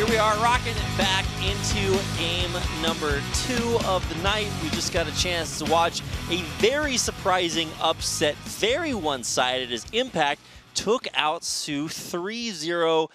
Here we are rocking it back into game number 2 of the night. We just got a chance to watch a very surprising upset, very one-sided as Impact took out Sioux 3-0.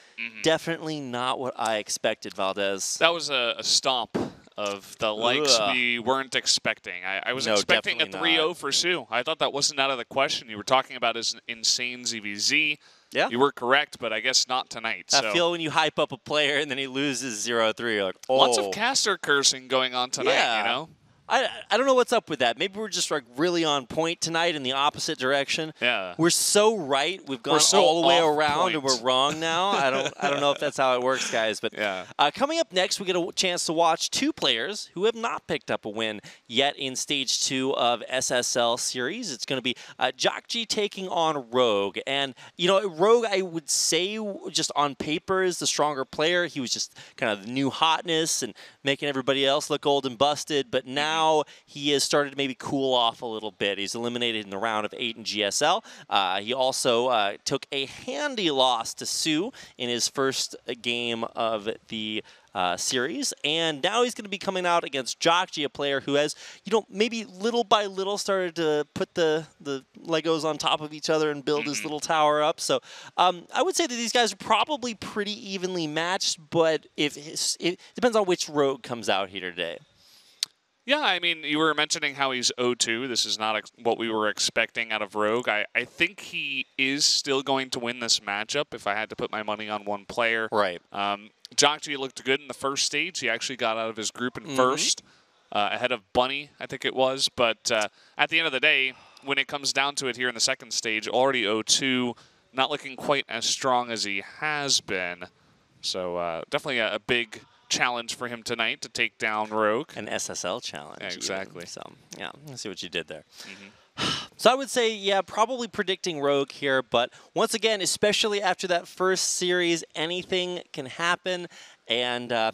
Definitely not what I expected, Valdez. That was a stomp of the likes we weren't expecting. I was expecting a 3-0 for Sioux. I thought that wasn't out of the question. You were talking about his insane ZVZ. Yeah. You were correct, but I guess not tonight. I feel when you hype up a player and then he loses 0-3, you're like, oh. Lots of caster cursing going on tonight, you know? I don't know what's up with that. Maybe we're just like really on point tonight in the opposite direction. Yeah. We're so right. We've gone all the way around and we're wrong now. I don't know if that's how it works, guys. But coming up next, we get a chance to watch 2 players who have not picked up a win yet in Stage 2 of SSL series. It's going to be JJAKJI taking on Rogue. And, you know, Rogue, I would say, just on paper, is the stronger player. He was just kind of the new hotness and making everybody else look old and busted. But now he has started to maybe cool off a little bit. He's eliminated in the round of 8 in GSL. He also took a handy loss to Sioux in his first game of the series, and now he's going to be coming out against JJAKJI, a player who has, you know, maybe little by little started to put the Legos on top of each other and build his little tower up. So I would say that these guys are probably pretty evenly matched, but it depends on which Rogue comes out here today. Yeah, I mean, you were mentioning how he's 0-2. This is not what we were expecting out of Rogue. I think he is still going to win this matchup if I had to put my money on one player. Right. JJAKJI looked good in the first stage. He actually got out of his group in first, ahead of Bunny, I think it was. But at the end of the day, when it comes down to it here in the second stage, already 0-2, not looking quite as strong as he has been. So definitely a big challenge for him tonight to take down Rogue. An SSL challenge. Yeah, exactly. Even. So, yeah, let's see what you did there. So I would say, yeah, probably predicting Rogue here, but once again, especially after that first series, anything can happen, and I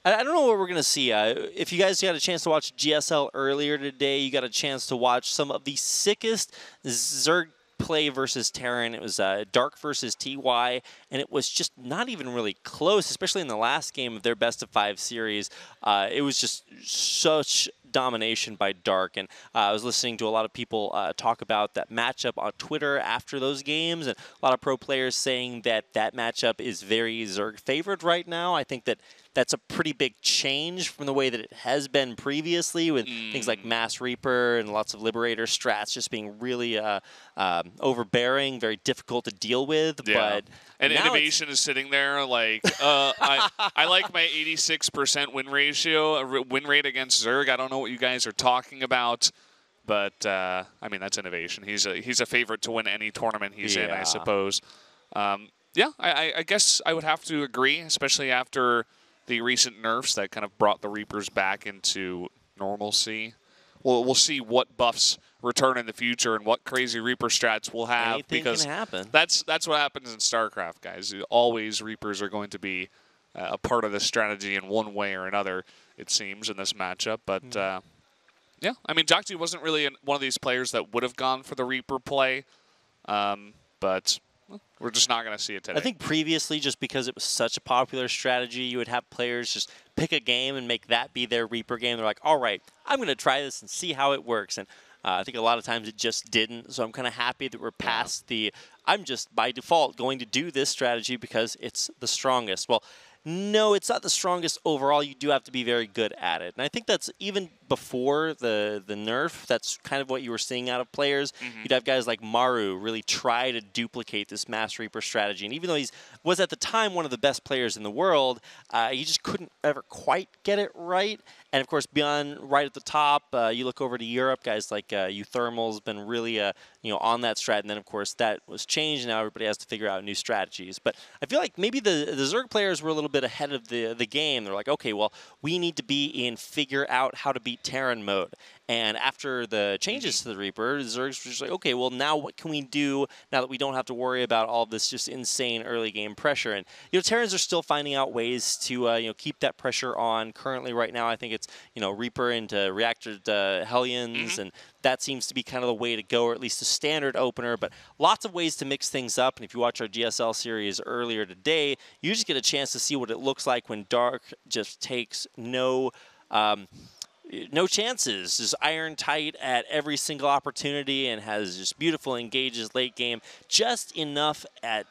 don't know what we're going to see. If you guys got a chance to watch GSL earlier today, you got a chance to watch some of the sickest Zerg play versus Terran. It was Dark versus TY, and it was just not even really close, especially in the last game of their best-of-5 series. It was just such domination by Dark, and I was listening to a lot of people talk about that matchup on Twitter after those games, and a lot of pro players saying that that matchup is very Zerg favored right now. I think that that's a pretty big change from the way that it has been previously, with things like Mass Reaper and lots of Liberator strats just being really overbearing, very difficult to deal with. Yeah. But and Innovation is sitting there like, I like my 86% win ratio, win rate against Zerg. I don't know what you guys are talking about. But, I mean, that's Innovation. He's a favorite to win any tournament he's in, I suppose. Yeah, I guess I would have to agree, especially after the recent nerfs that kind of brought the Reapers back into normalcy. We'll see what buffs return in the future and what crazy Reaper strats we'll have. Anything because can happen. That's what happens in StarCraft, guys. Always Reapers are going to be a part of the strategy in one way or another, it seems, in this matchup. But, yeah, I mean, JJAKJI wasn't really one of these players that would have gone for the Reaper play, but we're just not going to see it today. I think previously, just because it was such a popular strategy, you would have players just pick a game and make that be their Reaper game. They're like, all right, I'm going to try this and see how it works. And I think a lot of times it just didn't. So I'm kind of happy that we're past the, I'm just by default going to do this strategy because it's the strongest. Well, no, it's not the strongest overall. You do have to be very good at it. And I think that's even before the nerf, that's kind of what you were seeing out of players. You'd have guys like Maru really try to duplicate this Mass Reaper strategy. And even though he was at the time one of the best players in the world, he just couldn't ever quite get it right. And of course, beyond right at the top, you look over to Europe, guys like Euthermal's been really on that strat. And then, of course, that was changed. And now everybody has to figure out new strategies. But I feel like maybe the Zerg players were a little bit ahead of the game. They're like, okay, well, we need to be in figure out how to beat complete Terran mode. And after the changes to the Reaper, Zerg's just like, okay, well, now what can we do now that we don't have to worry about all this just insane early game pressure? And, Terrans are still finding out ways to, keep that pressure on. Currently, right now, I think it's, Reaper into Reactor Hellions, and that seems to be kind of the way to go, or at least a standard opener. But lots of ways to mix things up. And if you watch our GSL series earlier today, you just get a chance to see what it looks like when Dark just takes no chances, just iron tight at every single opportunity, and has just beautiful engages late game, just enough at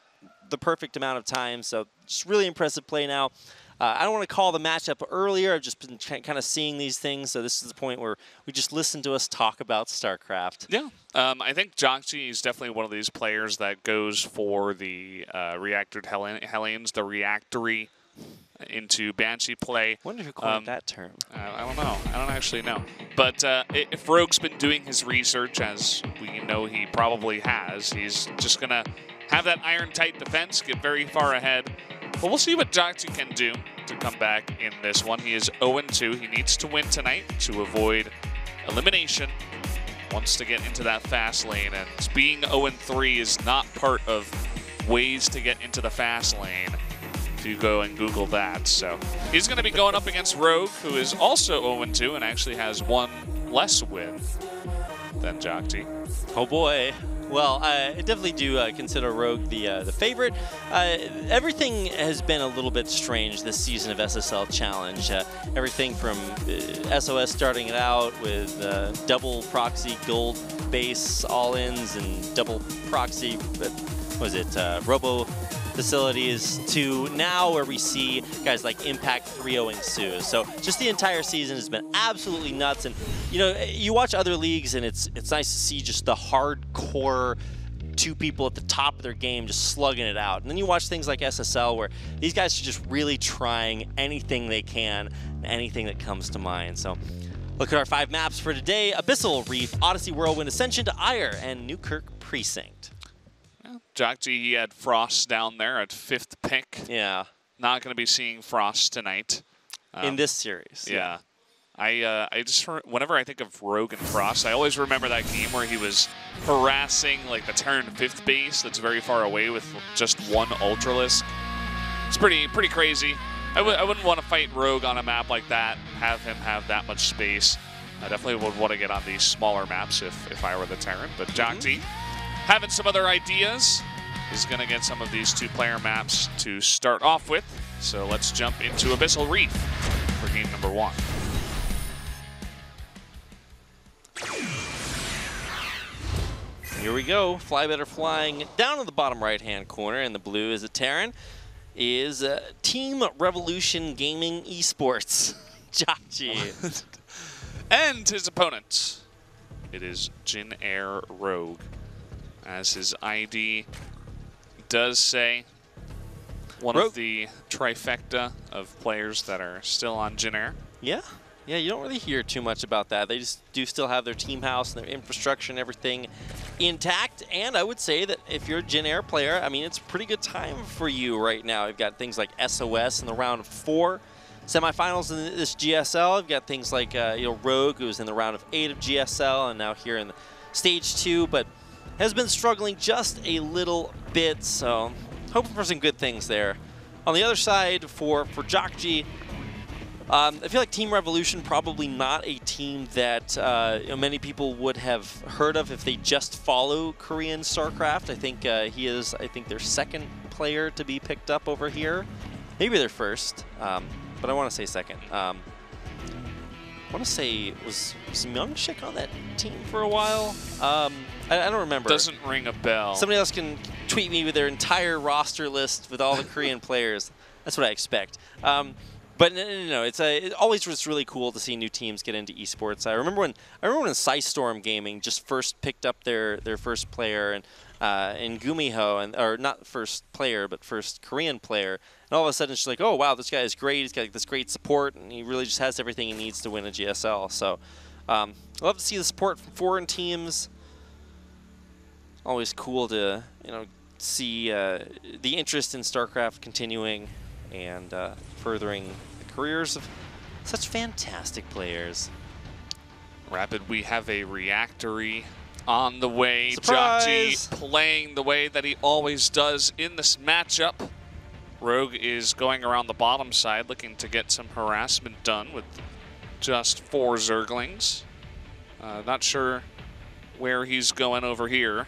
the perfect amount of time. So just really impressive play now. I don't want to call the matchup earlier. I've just been kind of seeing these things, so this is the point where we just listen to us talk about StarCraft. Yeah, I think JJAKJI is definitely one of these players that goes for the Reactor Hellions, the Reactory into Banshee play. I wonder who coined that term. I don't know. I don't actually know. But if Rogue's been doing his research, as we know he probably has, he's just going to have that iron-tight defense, get very far ahead. But we'll see what JJAKJI can do to come back in this one. He is 0-2. He needs to win tonight to avoid elimination. Wants to get into that fast lane. And being 0-3 is not part of ways to get into the fast lane. You go and Google that. So he's going to be going up against Rogue, who is also 0-2 and actually has one less win than JJAKJI. Oh boy. Well, I definitely do consider Rogue the favorite. Everything has been a little bit strange this season of SSL Challenge. Everything from SOS starting it out with double proxy gold base all-ins and double proxy, Robo facilities, to now where we see guys like Impact 3-0ing Sue. So just the entire season has been absolutely nuts. And you watch other leagues and it's nice to see just the hardcore two people at the top of their game just slugging it out. And then you watch things like SSL where these guys are just really trying anything they can, anything that comes to mind. So look at our 5 maps for today: Abyssal Reef, Odyssey Whirlwind, Ascension to Ire, and Newkirk Precinct. JJAKJI, he had Frost down there at 5th pick. Yeah. Not going to be seeing Frost tonight. In this series. Yeah. I just, whenever I think of Rogue and Frost, I always remember that game where he was harassing like the Terran 5th base that's very far away with just one Ultralisk. It's pretty crazy. I wouldn't want to fight Rogue on a map like that, have him have that much space. I definitely would want to get on these smaller maps if I were the Terran. But JJAKJI, having some other ideas, is going to get some of these 2-player maps to start off with. So let's jump into Abyssal Reef for game number 1. Here we go. Fly Better flying down in the bottom right-hand corner, and the blue is a Terran, is Team Revolution Gaming Esports. JJAKJI. And his opponent, it is Jin Air Rogue. As his ID does say, one of the trifecta of players that are still on Jin Air. Yeah. Yeah, you don't really hear too much about that. They just do still have their team house and their infrastructure and everything intact. And I would say that if you're a Jin Air player, I mean, it's a pretty good time for you right now. You've got things like SOS in the round of 4 semifinals in this GSL. You've got things like Rogue, who's in the round of 8 of GSL, and now here in the stage 2, but has been struggling just a little bit. So hoping for some good things there. On the other side, for JJAKJI, I feel like Team Revolution probably not a team that many people would have heard of if they just follow Korean StarCraft. I think he is, their 2nd player to be picked up over here. Maybe their 1st, but I want to say 2nd. I want to say, was Myungshik on that team for a while? I don't remember. Doesn't ring a bell. Somebody else can tweet me with their entire roster list with all the Korean players. That's what I expect. But no, it always was really cool to see new teams get into esports. I remember when Psystorm Gaming just first picked up their first player in Gumiho, or not first player, but first Korean player. And all of a sudden, it's like, oh wow, this guy is great. He's got this great support, and he really just has everything he needs to win a GSL. So, I love to see the support from foreign teams. Always cool to see the interest in StarCraft continuing and furthering the careers of such fantastic players. Rapid, we have a reactory on the way. Surprise! JJAKJI playing the way that he always does in this matchup. Rogue is going around the bottom side looking to get some harassment done with just 4 Zerglings. Not sure where he's going over here.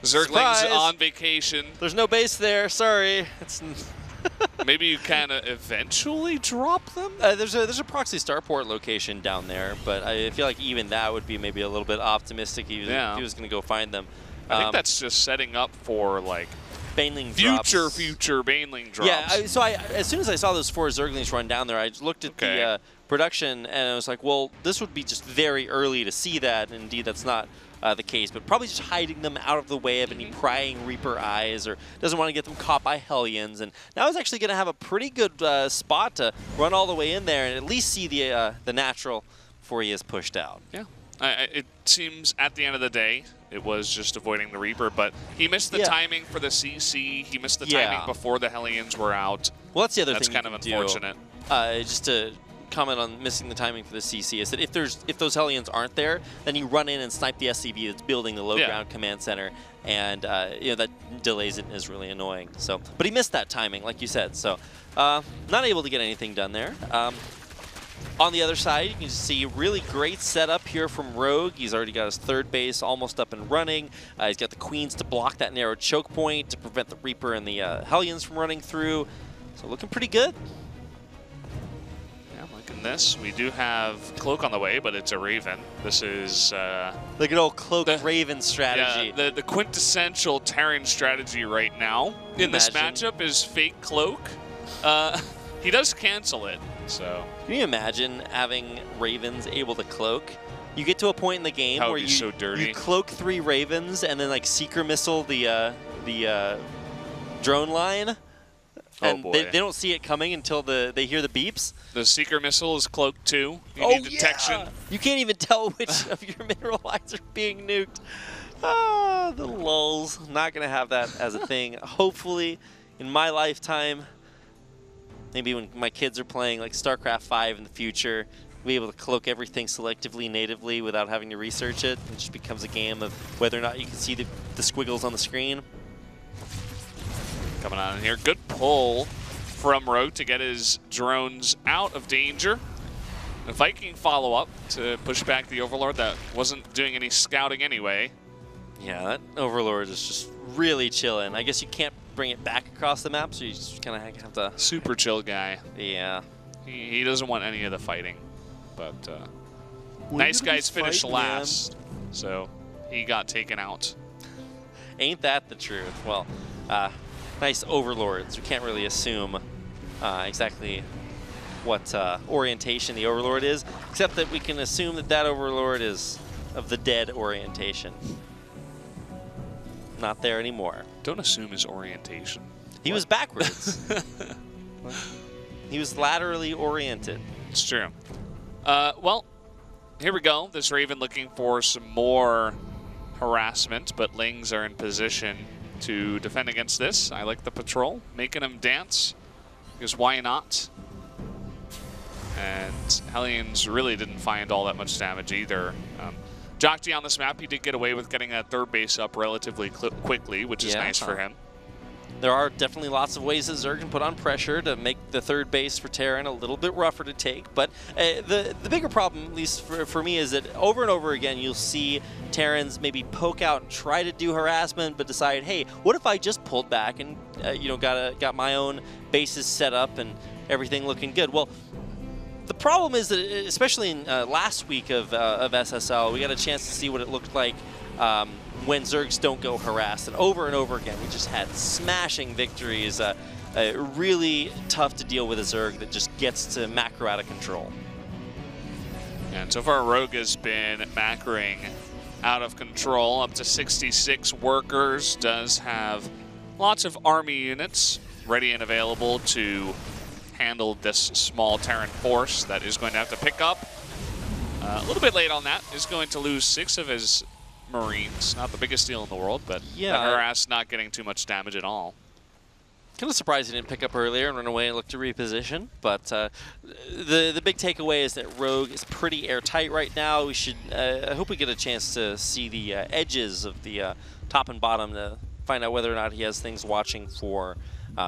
Zerglings Surprise! on vacation. There's no base there. Sorry. It's Maybe you kind of eventually drop them? there's a proxy starport location down there, but I feel like even that would be maybe a little bit optimistic if he was going to go find them. I think that's just setting up for like Baneling future Baneling drops. Yeah, so as soon as I saw those 4 Zerglings run down there, I looked at the production and I was like, well, this would be just very early to see that. And indeed, that's not the case, but probably just hiding them out of the way of any prying Reaper eyes, or doesn't want to get them caught by Hellions. And now he's actually going to have a pretty good spot to run all the way in there and at least see the natural before he is pushed out. Yeah, it seems at the end of the day, it was just avoiding the Reaper, but he missed the timing for the CC. He missed the timing before the Hellions were out. Well, that's the other thing. That's kind of unfortunate. Just to comment on missing the timing for the CC is that if those Hellions aren't there, then you run in and snipe the SCV that's building the low ground command center, and that delays it and is really annoying. So, but he missed that timing, like you said. So, not able to get anything done there. On the other side, you can see really great setup here from Rogue. He's already got his 3rd base almost up and running. He's got the Queens to block that narrow choke point to prevent the Reaper and the Hellions from running through. So looking pretty good. Yeah, look at this. We do have Cloak on the way, but it's a Raven. This is the good old Cloak Raven strategy. Yeah, the quintessential Terran strategy right now in this matchup is fake Cloak. He does cancel it. So can you imagine having Ravens able to cloak? You get to a point in the game where you cloak 3 Ravens and then like Seeker Missile the drone line, and they don't see it coming until they hear the beeps. The Seeker Missile is cloaked too. You need detection. Yeah. You can't even tell which of your mineral lines are being nuked. Ah, the lulz. Not gonna have that as a thing. Hopefully, in my lifetime. Maybe when my kids are playing like StarCraft 5 in the future, we'll be able to cloak everything selectively, natively, without having to research it. It just becomes a game of whether or not you can see the squiggles on the screen. Coming on in here. Good pull from Rogue to get his drones out of danger. A Viking follow-up to push back the Overlord that wasn't doing any scouting anyway. Yeah, that Overlord is just really chilling. I guess you can't bring it back across the map, so you just kind of have to... Super chill guy. Yeah. He doesn't want any of the fighting, but nice guys finished last, so he got taken out. Ain't that the truth? Well, nice Overlords. We can't really assume exactly what orientation the Overlord is, except that we can assume that that Overlord is of the dead orientation. Not there anymore. Don't assume his orientation. He was backwards. He was laterally oriented. It's true. Well, here we go. This Raven looking for some more harassment, but Lings are in position to defend against this. I like the patrol, making him dance, because why not? And Hellions really didn't find all that much damage either. JJAKJI on this map, he did get away with getting that 3rd base up relatively quickly, which is nice for him. There are definitely lots of ways that Zerg can put on pressure to make the 3rd base for Terran a little bit rougher to take. But the bigger problem, at least for me, is that over and over again you'll see Terrans maybe poke out and try to do harassment, but decide, hey, what if I just pulled back and got my own bases set up and everything looking good? Well, the problem is that, especially in last week of SSL, we got a chance to see what it looked like when Zergs don't go harassed. And over again, we just had smashing victories. Really tough to deal with a Zerg that just gets to macro out of control. And so far, Rogue has been macroing out of control, up to 66 workers, does have lots of army units ready and available to handle this small Terran force that is going to have to pick up. A little bit late on that, is going to lose 6 of his Marines. Not the biggest deal in the world, but the harass not getting too much damage at all. Kind of surprised he didn't pick up earlier and run away and look to reposition. But the big takeaway is that Rogue is pretty airtight right now. We should, I hope we get a chance to see the edges of the top and bottom to find out whether or not he has things watching for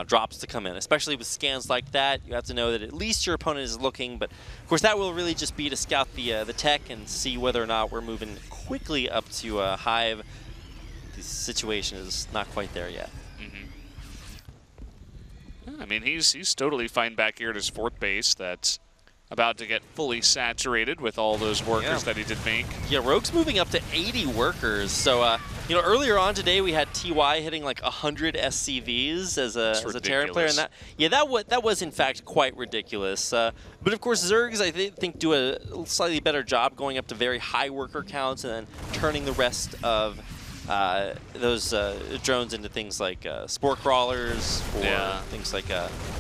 drops to come in. Especially with scans like that, you have to know that at least your opponent is looking. But of course, that will really just be to scout the tech and see whether or not we're moving quickly up to Hive. The situation is not quite there yet. I mean, he's totally fine back here at his 4th base. That's about to get fully saturated with all those workers that he did make. Yeah, Rogue's moving up to 80 workers. So, you know, earlier on today we had TY hitting like 100 SCVs as a Terran player, and that was in fact quite ridiculous. But of course, Zergs I think do a slightly better job going up to very high worker counts and then turning the rest of those drones into things like spore crawlers or things like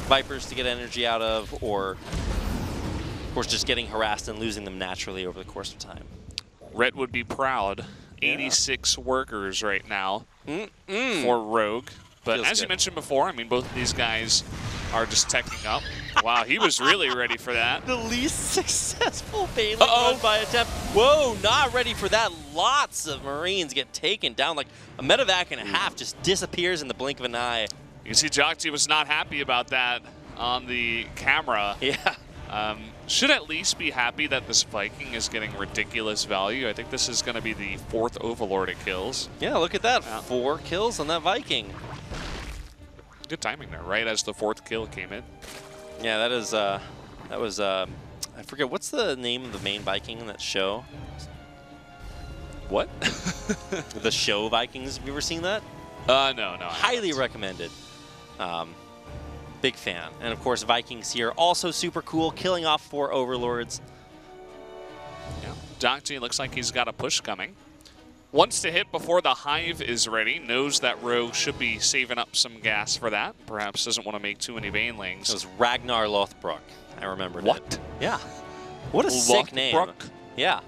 Vipers to get energy out of, or of course just getting harassed and losing them naturally over the course of time. Red would be proud. 86 workers right now for Rogue. But as you mentioned before, I mean, both of these guys are just teching up. Wow, he was really ready for that. The least successful Bailey run by attempt. Whoa, not ready for that. Lots of Marines get taken down. Like a medevac and a half just disappears in the blink of an eye. You can see JJAKJI was not happy about that on the camera. Yeah. Should at least be happy that this Viking is getting ridiculous value. I think this is going to be the 4th Overlord it kills. Yeah, look at that. 4 kills on that Viking. Good timing there, right as the 4th kill came in. Yeah, that was, I forget, what's the name of the main Viking in that show? What? The show Vikings, have you ever seen that? No. Highly recommended. Big fan. And of course, Vikings here, also super cool, killing off 4 Overlords. Yeah, JJAKJI looks like he's got a push coming. Wants to hit before the Hive is ready. Knows that Rogue should be saving up some gas for that. Perhaps doesn't want to make too many Banelings. It was Ragnar Lothbrok. I remember that. What? Yeah. What a sick name. Yeah.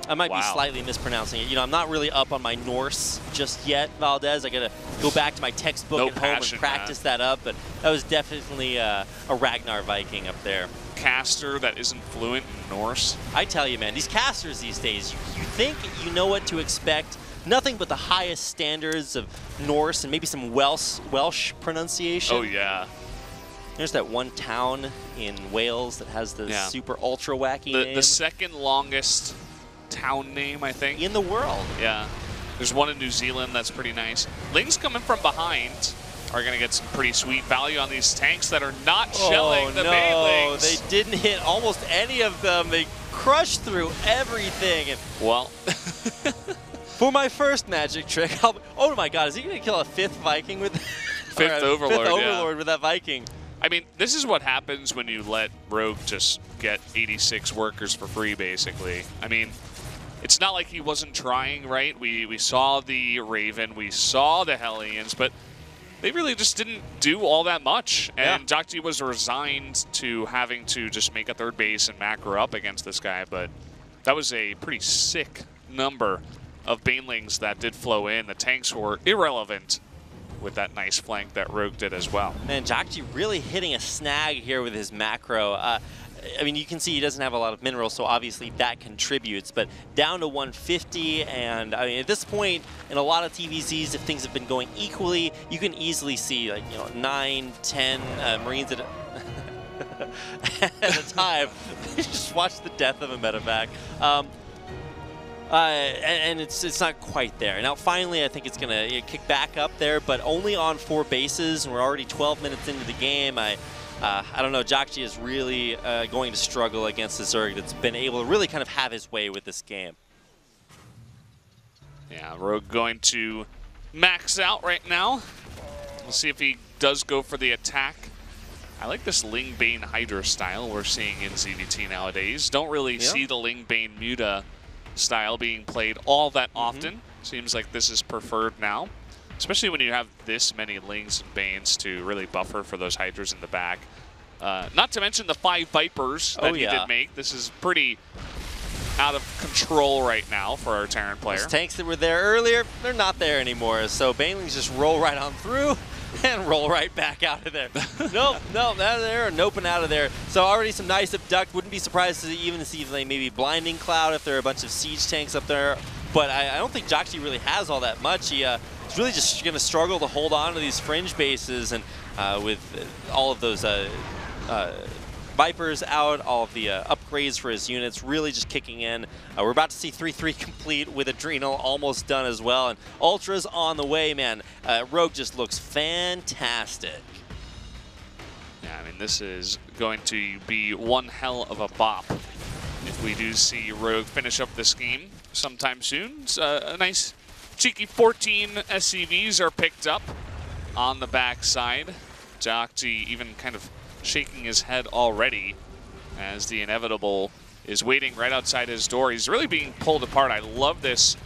I might be Wow. slightly mispronouncing it. You know, I'm not really up on my Norse just yet, Valdez. I got to go back to my textbook at home and practice that up. But that was definitely a Ragnar Viking up there. Caster that isn't fluent in Norse. I tell you, man, these casters these days, you think you know what to expect. Nothing but the highest standards of Norse and maybe some Welsh pronunciation. Oh, yeah. There's that one town in Wales that has the super ultra wacky name. The second longest town name, I think. In the world. Yeah. There's one in New Zealand that's pretty nice. Lings coming from behind are going to get some pretty sweet value on these tanks that are not shelling the Banelings. They didn't hit almost any of them. They crushed through everything. And well, for my first magic trick, oh my God, is he going to kill a 5th Viking with Fifth Overlord with that Viking? I mean, this is what happens when you let Rogue just get 86 workers for free, basically. I mean, it's not like he wasn't trying, right? We saw the Raven, we saw the Hellions, but they really just didn't do all that much. And JJAKJI was resigned to having to just make a 3rd base and macro up against this guy, but that was a pretty sick number of Banelings that did flow in. The tanks were irrelevant with that nice flank that Rogue did as well. Man, JJAKJI really hitting a snag here with his macro. I mean, you can see he doesn't have a lot of minerals, so obviously that contributes, but down to 150, and I mean, at this point, in a lot of TVZs, if things have been going equally, you can easily see, like, you know, 9, 10 Marines at a time. Just watch the death of a medevac. And it's not quite there. Now, finally, I think it's going to kick back up there, but only on 4 bases, and we're already 12 minutes into the game. I don't know, JJAKJI is really going to struggle against the Zerg that's been able to really kind of have his way with this game. Yeah, Rogue going to max out right now. We'll see if he does go for the attack. I like this Ling Bane Hydra style we're seeing in ZVT nowadays. Don't really see the Ling Bane Muta style being played all that often. Seems like this is preferred now, especially when you have this many Lings and Banes to really buffer for those Hydras in the back. Not to mention the 5 Vipers that he did make. This is pretty out of control right now for our Terran player. Those tanks that were there earlier, they're not there anymore. So Banelings just roll right on through and roll right back out of there. Nope, out of there, and nope and out of there. So already some nice abduct. Wouldn't be surprised to even see like maybe Blinding Cloud if there are a bunch of siege tanks up there. But I don't think JJAKJI really has all that much. He's really just going to struggle to hold on to these fringe bases, and with all of those Vipers out, all of the upgrades for his units really just kicking in. We're about to see 3-3 complete with Adrenal almost done as well, and Ultra's on the way, man. Rogue just looks fantastic. Yeah, I mean, this is going to be one hell of a bop if we do see Rogue finish up this game sometime soon. A nice cheeky 14 SCVs are picked up on the backside. JJAKJI even kind of shaking his head already as the inevitable is waiting right outside his door. He's really being pulled apart. I love this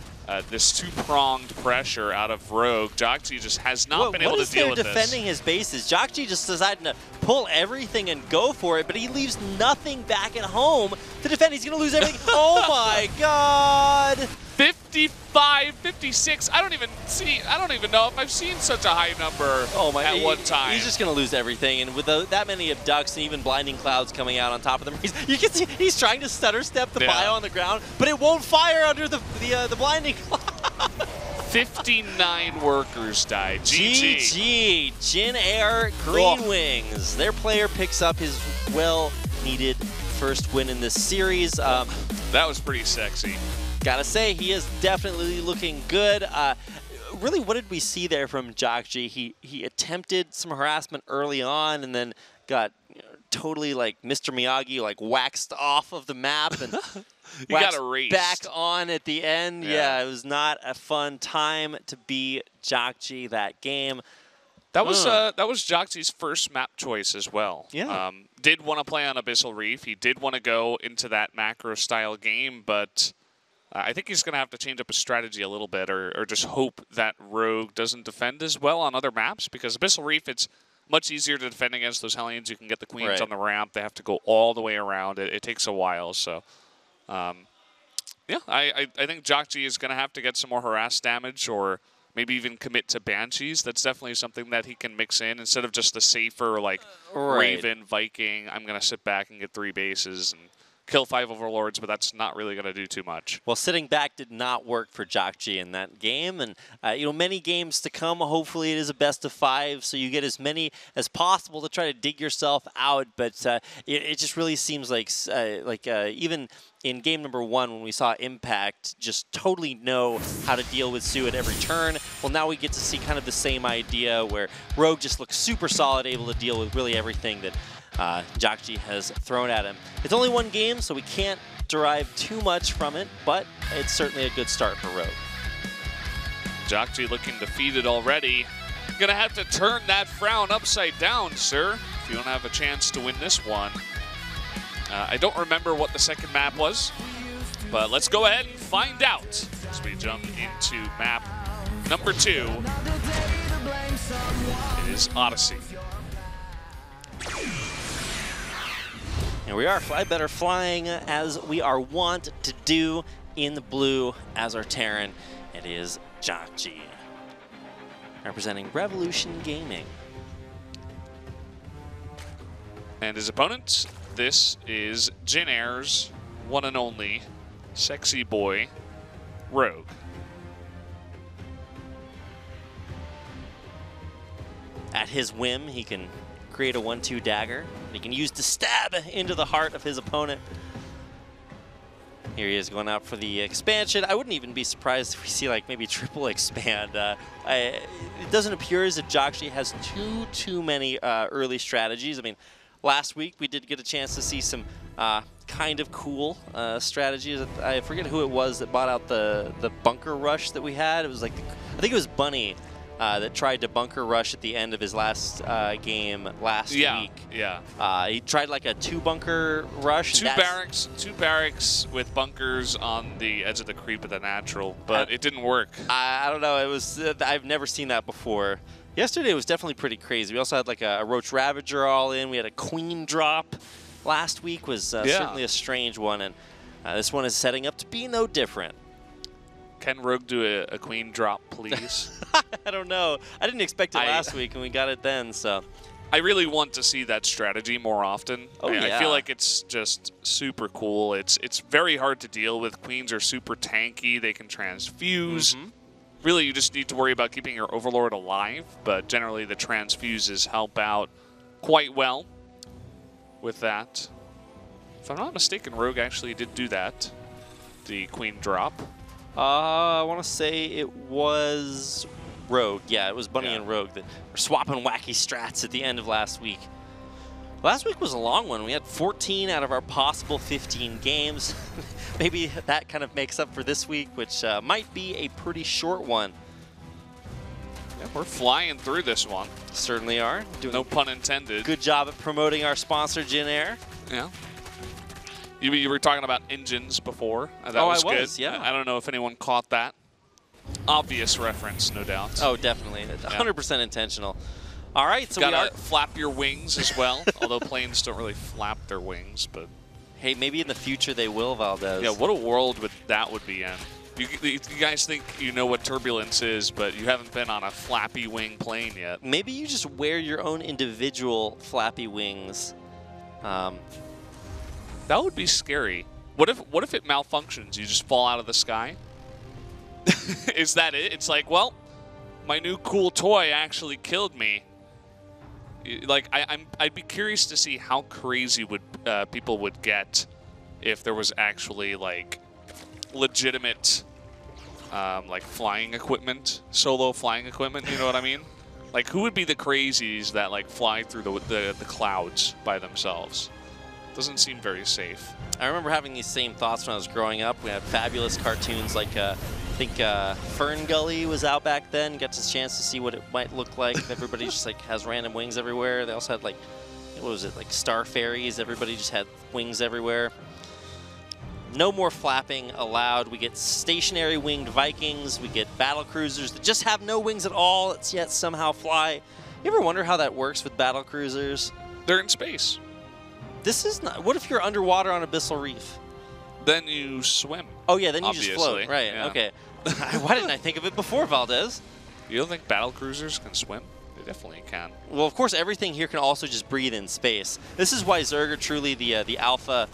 this two-pronged pressure out of Rogue. JJAKJI just has not been able to deal with this. What is there defending his bases? JJAKJI just decided to pull everything and go for it, but he leaves nothing back at home to defend. He's going to lose everything. Oh my God! 55, 56. I don't even know if I've seen such a high number at one time. He's just going to lose everything, and with that many abducts and even Blinding Clouds coming out on top of them, you can see he's trying to stutter step the bio on the ground, but it won't fire under the Blinding Cloud. 59 workers died. GG. Jin Air Green Wings. Their player picks up his well-needed first win in this series. That was pretty sexy. Gotta say, he is definitely looking good. Really, what did we see there from JJAKJI? He attempted some harassment early on and then got totally like Mr. Miyagi, like waxed off of the map and got erased back on at the end. Yeah, it was not a fun time to be JJAKJI that game. That was JJAKJI's first map choice as well. Yeah. Did want to play on Abyssal Reef. He did want to go into that macro-style game, but I think he's going to have to change up his strategy a little bit or just hope that Rogue doesn't defend as well on other maps, because Abyssal Reef, it's much easier to defend against those Hellions. You can get the Queens on the ramp. They have to go all the way around. It takes a while. So, yeah, I think JJAKJI is going to have to get some more harass damage or maybe even commit to Banshees. That's definitely something that he can mix in instead of just the safer, like, Raven, Viking. I'm going to sit back and get 3 bases and kill 5 Overlords, but that's not really going to do too much. Well, sitting back did not work for JJAKJI in that game, and many games to come. Hopefully, it is a best of 5, so you get as many as possible to try to dig yourself out. But it just really seems like even in game number 1, when we saw Impact just totally know how to deal with Sue at every turn, well, now we get to see kind of the same idea where Rogue just looks super solid, able to deal with really everything that JJAKJI has thrown at him. It's only 1 game, so we can't derive too much from it, but it's certainly a good start for Rogue. JJAKJI looking defeated already. Gonna have to turn that frown upside down, sir, if you don't have a chance to win this one. I don't remember what the second map was, but let's go ahead and find out as we jump into map number 2. It is Odyssey. And we are Fly Better flying as we are wont to do in the blue as our Terran. It is JJAKJI, representing Revolution Gaming. And his opponent, this is Jin Air's one and only sexy boy, Rogue. At his whim, he can create a 1-2 dagger. He can use to stab into the heart of his opponent. Here he is going out for the expansion. I wouldn't even be surprised if we see like maybe triple expand. It doesn't appear as if JJAKJI has too many early strategies. I mean, last week we did get a chance to see some kind of cool strategies. I forget who it was that bought out the bunker rush that we had. It was like, I think it was Bunny that tried to bunker rush at the end of his last game last week. Yeah. He tried like a 2-bunker rush. Two barracks with bunkers on the edge of the creep at the natural, but it didn't work. I don't know. It was I've never seen that before. Yesterday was definitely pretty crazy. We also had like a Roach Ravager all in. We had a Queen drop. Last week was certainly a strange one, and This one is setting up to be no different. Can Rogue do a queen drop, please? I don't know. I didn't expect it last week, and we got it then, so. I really want to see that strategy more often. I feel like it's just super cool. It's very hard to deal with. Queens are super tanky. They can transfuse. Really, you just need to worry about keeping your Overlord alive, but generally the transfuses help out quite well with that. If I'm not mistaken, Rogue actually did do that, the queen drop. I want to say it was Rogue. Yeah, it was Bunny and Rogue that were swapping wacky strats at the end of last week. Last week was a long one. We had 14 out of our possible 15 games. Maybe that kind of makes up for this week, which might be a pretty short one. Yeah, we're flying through this one. Certainly are. Doing no pun intended. Good job at promoting our sponsor, Jin Air. Yeah. You were talking about engines before. That was good. Yeah. I don't know if anyone caught that. Obvious reference, no doubt. Oh, definitely. 100% intentional. All right, so gotta flap your wings as well. Although planes don't really flap their wings, but hey, maybe in the future they will, Valdez. Yeah, what a world that would be in. You guys think you know what turbulence is, but you haven't been on a flappy wing plane yet. Maybe you just wear your own individual flappy wings. That would be scary. What if it malfunctions? You just fall out of the sky? Is that it? It's like, well, my new cool toy actually killed me. Like, I'd be curious to see how crazy people would get if there was actually like legitimate like flying equipment, solo flying equipment. You know what I mean? Like, who would be the crazies that like fly through the clouds by themselves? Doesn't seem very safe. I remember having these same thoughts when I was growing up. We had fabulous cartoons like I think Fern Gully was out back then. Got a chance to see what it might look like if everybody just like has random wings everywhere. They also had like, what was it, like star fairies. Everybody just had wings everywhere. No more flapping allowed. We get stationary winged Vikings. We get battle cruisers that just have no wings at all, yet somehow fly. You ever wonder how that works with battle cruisers? They're in space. This is not. What if you're underwater on Abyssal Reef? Then you swim. Oh yeah, then you obviously. just float. Right. Yeah. Okay. Why didn't I think of it before, Valdez? You don't think battle cruisers can swim? They definitely can. Well, of course, everything here can also just breathe in space. This is why Zerg are truly the alpha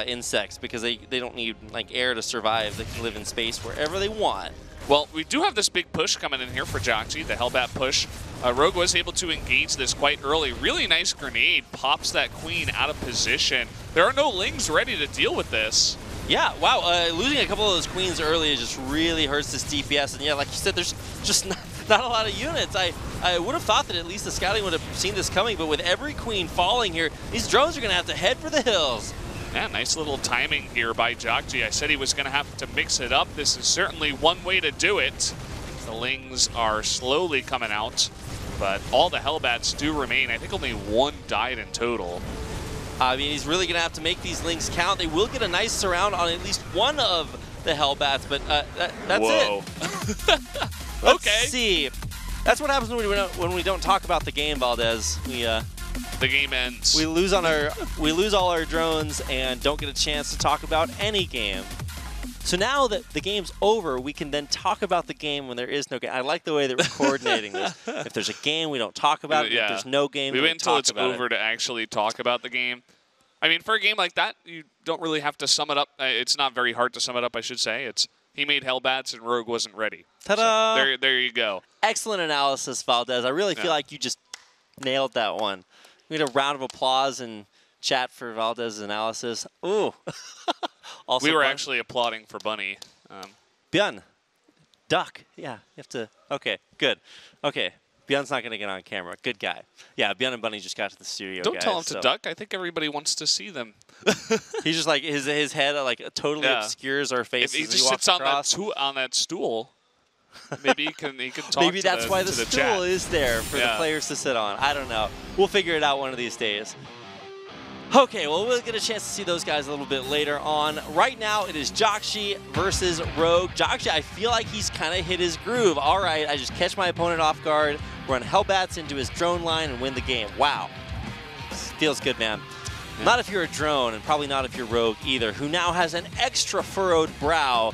insects, because they don't need like air to survive. They can live in space wherever they want. Well, we do have this big push coming in here for JJAKJI, the Hellbat push. Rogue was able to engage this quite early. Really nice grenade, pops that queen out of position. There are no lings ready to deal with this. Yeah, wow, losing a couple of those queens early just really hurts this DPS. And yeah, like you said, there's just not a lot of units. I would have thought that at least the scouting would have seen this coming, but with every queen falling here, these drones are going to have to head for the hills. Yeah, nice little timing here by JJAKJI. I said he was going to have to mix it up. This is certainly one way to do it. The lings are slowly coming out, but all the Hellbats do remain. I think only one died in total. I mean, he's really going to have to make these lings count. They will get a nice surround on at least one of the Hellbats, but that's it. Let's see. That's what happens when we don't talk about the game, Valdez. The game ends. We lose all our drones and don't get a chance to talk about any game. So now that the game's over, we can then talk about the game when there is no game. I like the way that we're coordinating this. If there's a game, we don't talk about it. Yeah. If there's no game, we wait until it's over to actually talk about the game. I mean, for a game like that, you don't really have to sum it up. It's not very hard to sum it up, I should say. He made Hellbats and Rogue wasn't ready. Ta-da! So there you go. Excellent analysis, Valdez. I really feel like you just nailed that one. We need a round of applause in chat for Valdez's analysis. Ooh. Also we were actually applauding for Bunny. Björn, duck. Yeah, you have to. Okay, good. Okay, Björn's not going to get on camera. Good guy. Yeah, Björn and Bunny just got to the studio. Don't tell him to duck. I think everybody wants to see them. He's just like his head like totally obscures our faces. If he just sits on that stool. Maybe he can talk. Maybe that's why the stool is there for the players to sit on. I don't know. We'll figure it out one of these days. Okay, well, we'll get a chance to see those guys a little bit later on. Right now, it is JJAKJI versus Rogue. JJAKJI, I feel like he's kind of hit his groove. All right, I just catch my opponent off guard, run Hellbats into his drone line, and win the game. Wow. Feels good, man. Yeah. Not if you're a drone, and probably not if you're Rogue either, who now has an extra furrowed brow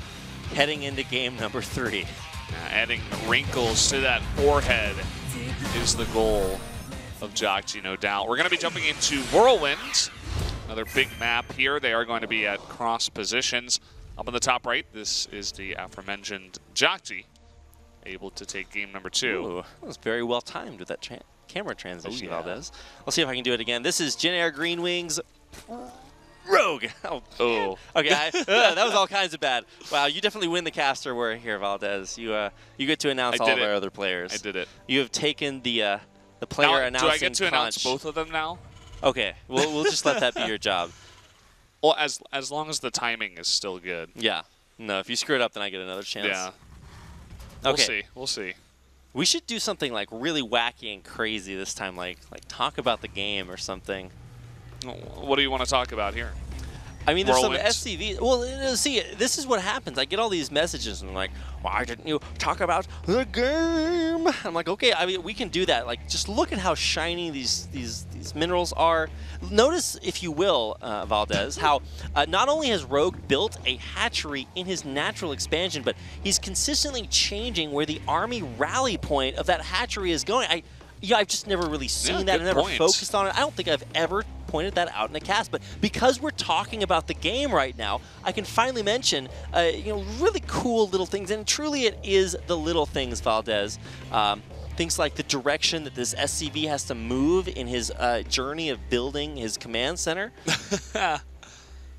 heading into game number 3. Adding wrinkles to that forehead is the goal of JJAKJI, no doubt. We're going to be jumping into Whirlwind, another big map here. They are going to be at cross positions. Up on the top right, this is the aforementioned JJAKJI, able to take game number 2. Ooh, that was very well timed with that camera transition, Valdez. I'll see if I can do it again. This is Jin Green Wings Rogue. Oh. Okay, that was all kinds of bad. Wow, you definitely win the caster war here, Valdez. You get to announce all of our other players. I did it. You have taken the player announcing. Do I get to announce both of them now? Okay, we'll just let that be your job. Well, as long as the timing is still good. Yeah. No, if you screw it up, then I get another chance. Yeah. Okay. We'll see. We should do something like really wacky and crazy this time, like talk about the game or something. What do you want to talk about here? I mean, there's some SCV. Well, see, this is what happens. I get all these messages and I'm like, why didn't you talk about the game? I'm like, okay, I mean, we can do that. Like, just look at how shiny these minerals are. Notice, if you will, Valdez, how not only has Rogue built a hatchery in his natural expansion, but he's consistently changing where the army rally point of that hatchery is going. I've just never really seen that and never focused on it. I don't think I've ever pointed that out in a cast, but because we're talking about the game right now, I can finally mention really cool little things, and truly it is the little things, Valdez. Things like the direction that this SCV has to move in his journey of building his command center.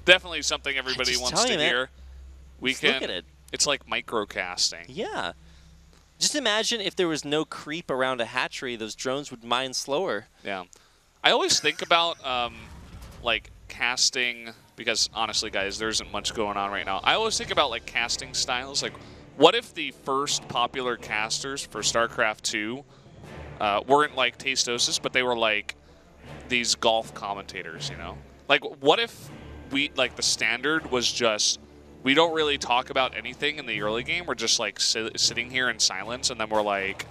Definitely something everybody wants to hear. Look at it. It's like microcasting. Yeah. Just imagine if there was no creep around a hatchery, those drones would mine slower. Yeah. I always think about, like, casting, because honestly, guys, there isn't much going on right now. I always think about, like, casting styles. Like, what if the first popular casters for StarCraft 2 weren't, like, Tastosis, but they were, like, these golf commentators, you know? Like, what if the standard was just, we don't really talk about anything in the early game. We're just, like, sitting here in silence, and then we're like,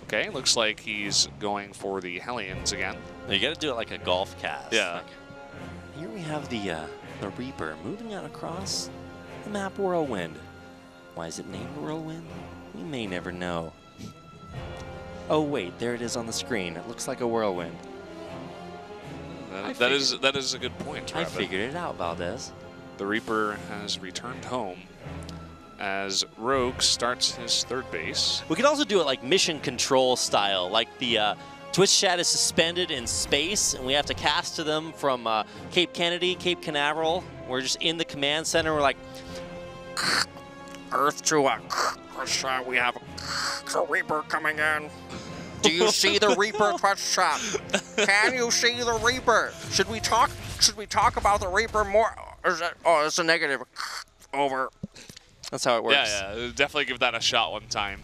okay, looks like he's going for the Hellions again. You got to do it like a golf cast. Yeah. Like, here we have the Reaper moving out across the map Whirlwind. Why is it named Whirlwind? We may never know. Oh wait, there it is on the screen. It looks like a whirlwind. That is a good point, Rabbit. I figured it out, Valdez. The Reaper has returned home as Rogue starts his third base. We could also do it like mission control style, like the Twitch chat is suspended in space, and we have to cast to them from Cape Kennedy, Cape Canaveral. We're just in the command center. We're like, Earth to we have a Reaper coming in. Do you see the Reaper, Twitch chat? Can you see the Reaper? Should we talk about the Reaper more? Or is that, oh, it's a negative. Over. That's how it works. Yeah, definitely give that a shot one time.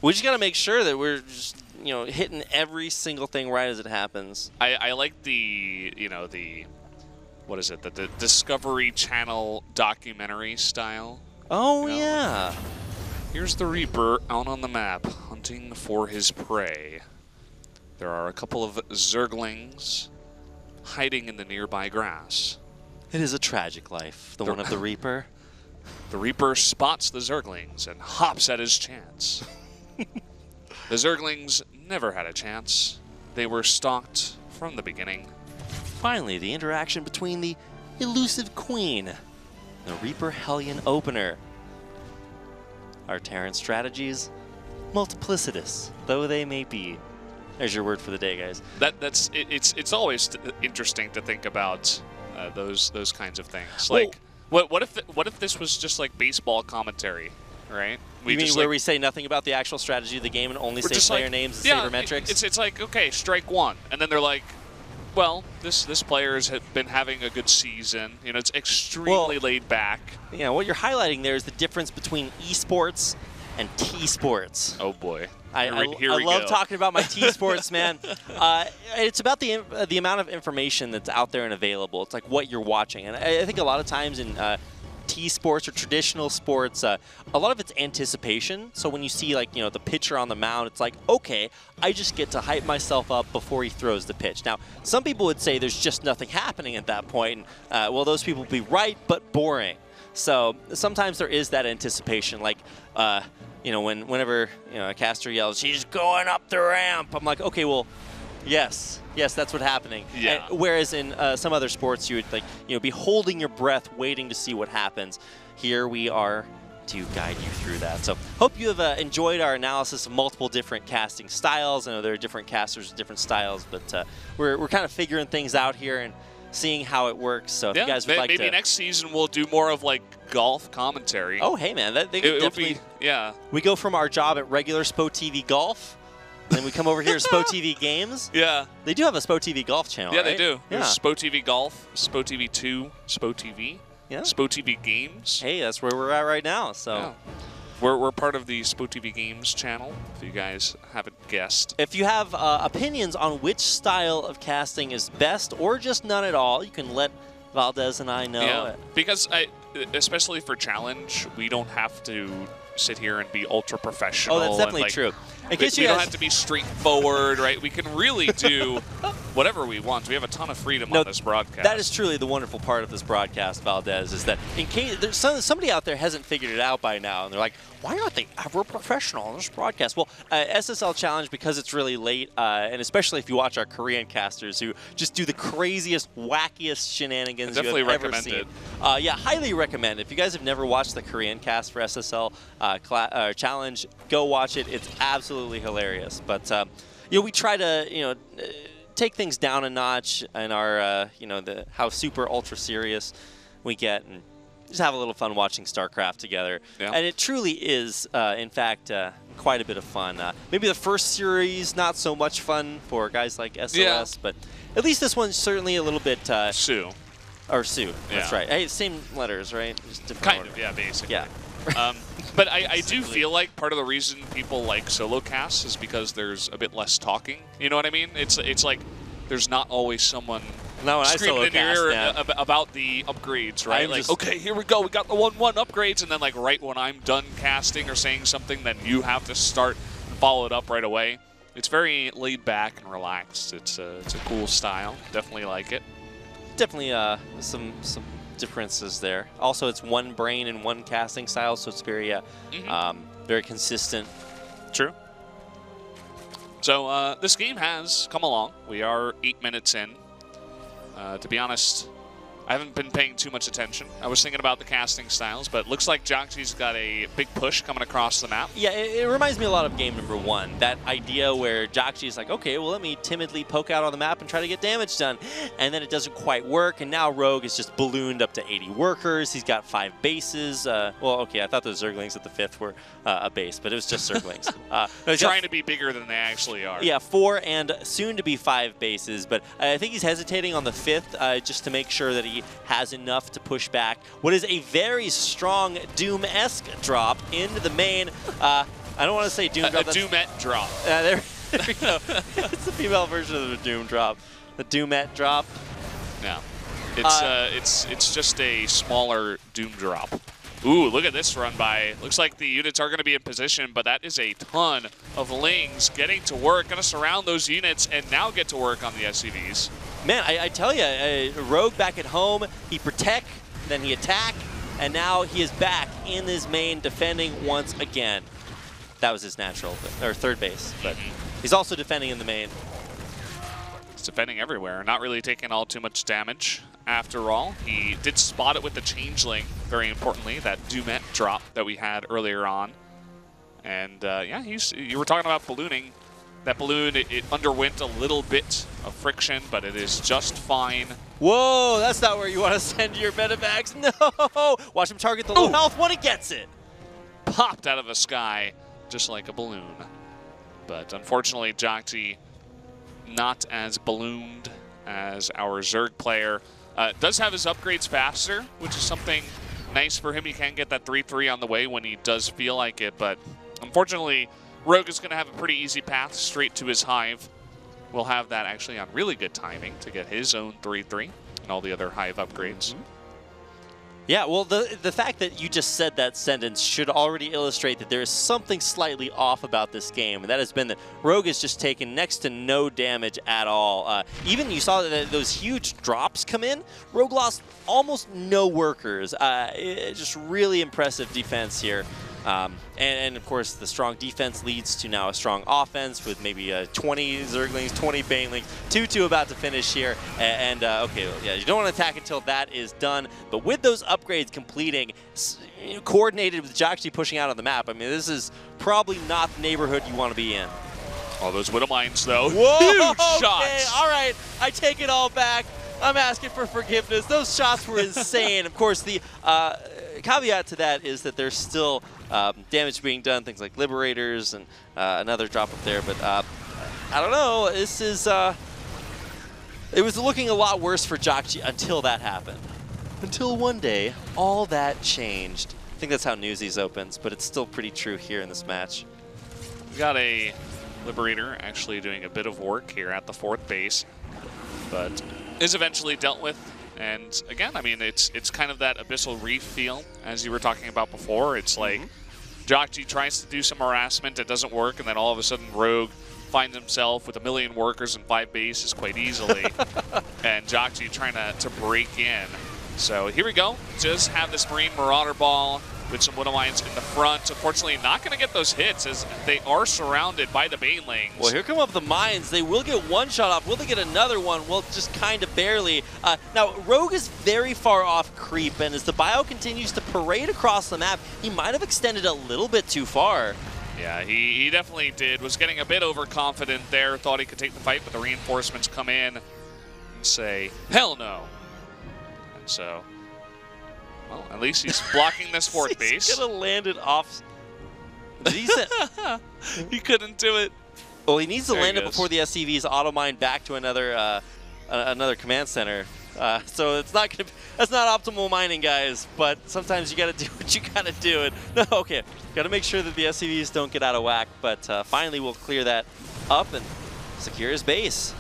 We just got to make sure that we're just, hitting every single thing right as it happens. I like the, what is it? The Discovery Channel documentary style. Oh, yeah. Here's the Reaper out on the map, hunting for his prey. There are a couple of Zerglings hiding in the nearby grass. It is a tragic life, the one of the Reaper. The Reaper spots the Zerglings and hops at his chance. The Zerglings never had a chance. They were stalked from the beginning. Finally, the interaction between the elusive Queen, the Reaper Hellion opener. Our Terran strategies, multiplicitous though they may be. There's your word for the day, guys. It's always interesting to think about those kinds of things. Like, what if this was just like baseball commentary, right? You mean where we say nothing about the actual strategy of the game and only say player names and sabermetrics? It's like, okay, strike one, and then they're like, well, this player's been having a good season. It's extremely laid back. Yeah, what you're highlighting there is the difference between esports and T-sports. Oh boy. I love talking about my T-sports, man. It's about the amount of information that's out there and available. It's like what you're watching. And I think a lot of times in TT sports or traditional sports, a lot of it's anticipation. So when you see like, the pitcher on the mound, it's like, okay, I just get to hype myself up before he throws the pitch. Now, some people would say there's just nothing happening at that point. And, well, those people would be right, but boring. So sometimes there is that anticipation, like, whenever a caster yells, "He's going up the ramp," I'm like, okay, well, yes, that's what's happening. Yeah. Whereas in some other sports, you would be holding your breath, waiting to see what happens. Here we are to guide you through that. So hope you have enjoyed our analysis of multiple different casting styles. I know there are different casters with different styles, but we're kind of figuring things out here and seeing how it works. So if you guys would like to... Maybe next season we'll do more of like golf commentary. Oh, hey, man. They could definitely... Yeah. We go from our job at regular SPO TV Golf, and then we come over here to SPO TV Games. Yeah. They do have a SPO TV Golf channel, Yeah, right? they do. Yeah. There's SPO TV Golf, SPO TV 2, SPO TV, SPO TV Games. Hey, that's where we're at right now. So. Yeah. We're part of the SPO TV Games channel, if you guys haven't guessed. If you have opinions on which style of casting is best or just none at all, you can let Valdez and I know. Yeah, because especially for Challenge, we don't have to sit here and be ultra professional. Oh, that's definitely and, true. We don't have to be straightforward, right? We can really do whatever we want. We have a ton of freedom on this broadcast. That is truly the wonderful part of this broadcast, Valdez, is that in case there's somebody out there hasn't figured it out by now, and they're like, why aren't they ever professional on this broadcast? Well, SSL Challenge, because it's really late, and especially if you watch our Korean casters who just do the craziest, wackiest shenanigans you have ever seen. Yeah, highly recommend. If you guys have never watched the Korean cast for SSL Challenge, go watch it. It's absolutely hilarious. But we try to take things down a notch in our how super ultra serious we get, and just have a little fun watching StarCraft together. Yeah. And it truly is, in fact, quite a bit of fun. Maybe the first series, not so much fun for guys like SOS, but at least this one's certainly a little bit... Sue. Or Sue, that's right. Hey, same letters, right? Just different kind order. of, yeah, basically. Yeah. But I do feel like part of the reason people like solo casts is because there's a bit less talking. You know what I mean? It's like there's not always someone screaming in your ear about the upgrades, right? Like, okay, here we go. We got the 1-1 upgrades, and then like right when I'm done casting or saying something, then you have to start and follow it up right away. It's very laid back and relaxed. It's a cool style. Definitely like it. Definitely some differences there. Also, it's one brain and one casting style, so it's very very consistent. True. So this game has come along. We are 8 minutes in. To be honest, I haven't been paying too much attention. I was thinking about the casting styles, but it looks like JJAKJI's got a big push coming across the map. Yeah, it reminds me a lot of game number 1. That idea where JJAKJI's like, okay, well, let me timidly poke out on the map and try to get damage done. And then it doesn't quite work, and now Rogue is just ballooned up to 80 workers. He's got 5 bases. Well, okay, I thought the Zerglings at the 5th were a base, but it was just Zerglings. Trying to be bigger than they actually are. Yeah, 4 and soon to be 5 bases, but I think he's hesitating on the 5th just to make sure that he has enough to push back what is a very strong Doom-esque drop into the main. I don't want to say Doom drop. A Doomette drop. There we go. It's the female version of the Doom drop. The Doomette drop. No. It's just a smaller Doom drop. Ooh, look at this run by. Looks like the units are going to be in position, but that is a ton of Lings getting to work, going to surround those units, and now get to work on the SCVs. Man, I tell you, Rogue back at home, he protect, then he attack, and now he is back in his main defending once again. That was his natural, or third base, but he's also defending in the main. He's defending everywhere, not really taking all too much damage. After all, he did spot it with the Changeling, very importantly, that Doomette drop that we had earlier on. And yeah, you were talking about ballooning. That balloon, it underwent a little bit of friction, but it is just fine. Whoa, that's not where you want to send your medevacs. No! Watch him target the low health when he gets it. Popped out of the sky, just like a balloon. But unfortunately, JJAKJI not as ballooned as our Zerg player. Does have his upgrades faster, which is something nice for him. He can get that 3-3 on the way when he does feel like it, but unfortunately, Rogue is going to have a pretty easy path straight to his Hive. We'll have that actually on really good timing to get his own 3-3 and all the other Hive upgrades. Yeah, well, the fact that you just said that sentence should already illustrate that there is something slightly off about this game, and that has been that Rogue has just taken next to no damage at all. Even you saw that those huge drops come in, Rogue lost almost no workers. Just really impressive defense here. And of course, the strong defense leads to now a strong offense with maybe 20 Zerglings, 20 Banelings, 2-2 about to finish here. Okay, yeah, you don't want to attack until that is done. But with those upgrades completing, coordinated with JJAKJI pushing out on the map, I mean, this is probably not the neighborhood you want to be in. All those Widow Mines, though. Whoa, huge okay, shots. All right, I take it all back. I'm asking for forgiveness. Those shots were insane. Of course, the caveat to that is that there's still damage being done, things like Liberators and another drop up there. But I don't know. This is it was looking a lot worse for JJAKJI until that happened. Until one day, all that changed. I think that's how Newsies opens, but it's still pretty true here in this match. We got a Liberator actually doing a bit of work here at the 4th base, but is eventually dealt with. And again, I mean, it's kind of that Abyssal Reef feel, as you were talking about before. It's like JJAKJI tries to do some harassment, it doesn't work, and then all of a sudden Rogue finds himself with 1 million workers and 5 bases quite easily, and JJAKJI trying to break in. So here we go. Just have this Marine Marauder Ball with some Widow Mines in the front. Unfortunately, not going to get those hits as they are surrounded by the Banelings. Well, here come up the Mines. They will get one shot off. Will they get another one? Well, just kind of barely. Now, Rogue is very far off creep, and as the bio continues to parade across the map, he might have extended a little bit too far. Yeah, he definitely did. Was getting a bit overconfident there. Thought he could take the fight, but the reinforcements come in and say, hell no. And so, well, at least he's blocking this 4th base. He's going to land it off. He couldn't do it. Well, he needs to land it before the SCVs auto-mine back to another another command center. So it's not gonna. That's not optimal mining, guys. But sometimes you got to do what you got to do. And no, okay, got to make sure that the SCVs don't get out of whack. But finally, we'll clear that up and secure his base.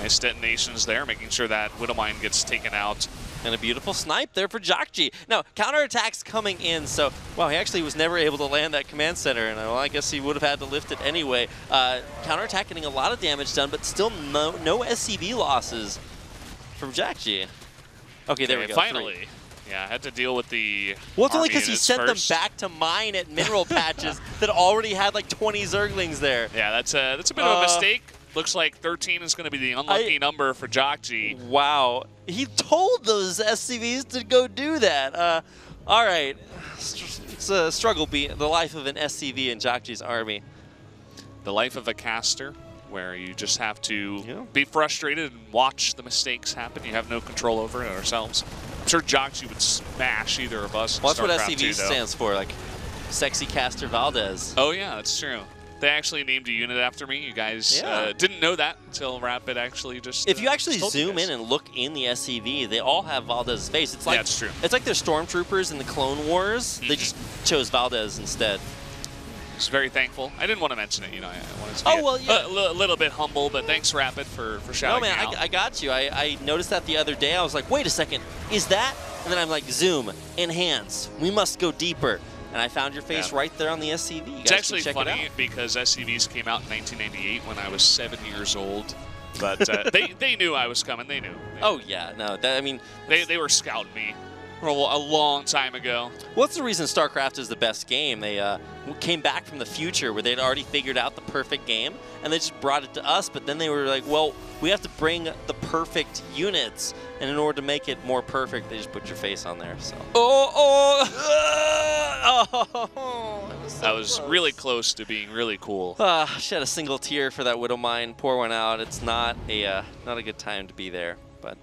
Nice detonations there, making sure that Widow Mine gets taken out. And a beautiful snipe there for JJAKJI. Now, counterattacks coming in, so, well, he actually was never able to land that command center, and well, I guess he would have had to lift it anyway. Counterattack getting a lot of damage done, but still no SCV losses from JJAKJI. Okay, there we go. Finally. 3. Yeah, I had to deal with the Well, it's only because he sent them back to mine at mineral patches that already had like 20 Zerglings there. Yeah, that's a bit of a mistake. Looks like 13 is going to be the unlucky number for JJAKJI. Wow. He told those SCVs to go do that. All right. It's a struggle, the life of an SCV in JJAKJI's army. The life of a caster, where you just have to be frustrated and watch the mistakes happen. You have no control over it ourselves. I'm sure JJAKJI would smash either of us. Well, that's what SCV stands for, like Sexy Caster Valdez. Oh, yeah, that's true. They actually named a unit after me. You guys didn't know that until Rapid actually just if you actually zoom in and look in the SCV, they all have Valdez's face. It's like, that's true. It's like they're stormtroopers in the Clone Wars. They just chose Valdez instead. I was very thankful. I didn't want to mention it, you know. I wanted to be a little bit humble, but thanks, Rapid, for shouting me out. I got you. I noticed that the other day. I was like, wait a second, is that? And then I'm like, zoom, enhance. We must go deeper. And I found your face right there on the SCV. It's actually funny because SCVs came out in 1998 when I was 7 years old. But they knew I was coming. They knew. Oh, yeah. No, I mean... They were scouting me a long time ago. What's the reason StarCraft is the best game? They came back from the future where they'd already figured out the perfect game, and they just brought it to us, but then they were like, well, we have to bring the perfect units, and in order to make it more perfect, they just put your face on there, so. That was really close to being really cool. Shed a single tear for that Widow Mine. Pour one out. It's not a good time to be there, but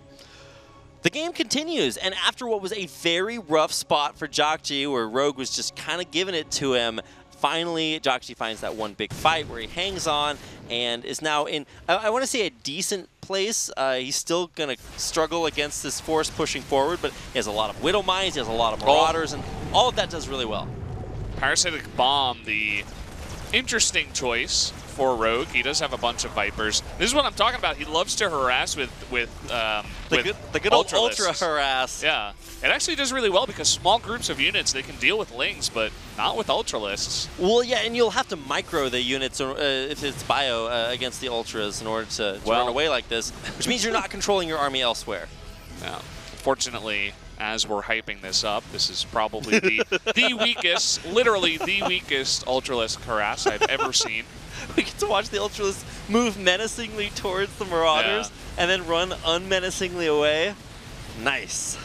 the game continues, and after what was a very rough spot for JJAKJI, where Rogue was just kind of giving it to him, finally JJAKJI finds that one big fight where he hangs on and is now in, I want to say, a decent place. He's still going to struggle against this force pushing forward, but he has a lot of Widow Mines, he has a lot of Marauders, and all of that does really well. Parasitic Bomb, the interesting choice for Rogue. He does have a bunch of Vipers. This is what I'm talking about. He loves to harass with the good old ultra harass. Yeah, it actually does really well because small groups of units, they can deal with Lings, but not with Ultralists. Well, yeah, and you'll have to micro the units if it's bio against the Ultras in order to run away like this, which means you're not controlling your army elsewhere. Yeah. Fortunately, as we're hyping this up, this is probably the weakest, literally the weakest Ultralist harass I've ever seen. We get to watch the Ultralists move menacingly towards the Marauders and then run unmenacingly away. Nice.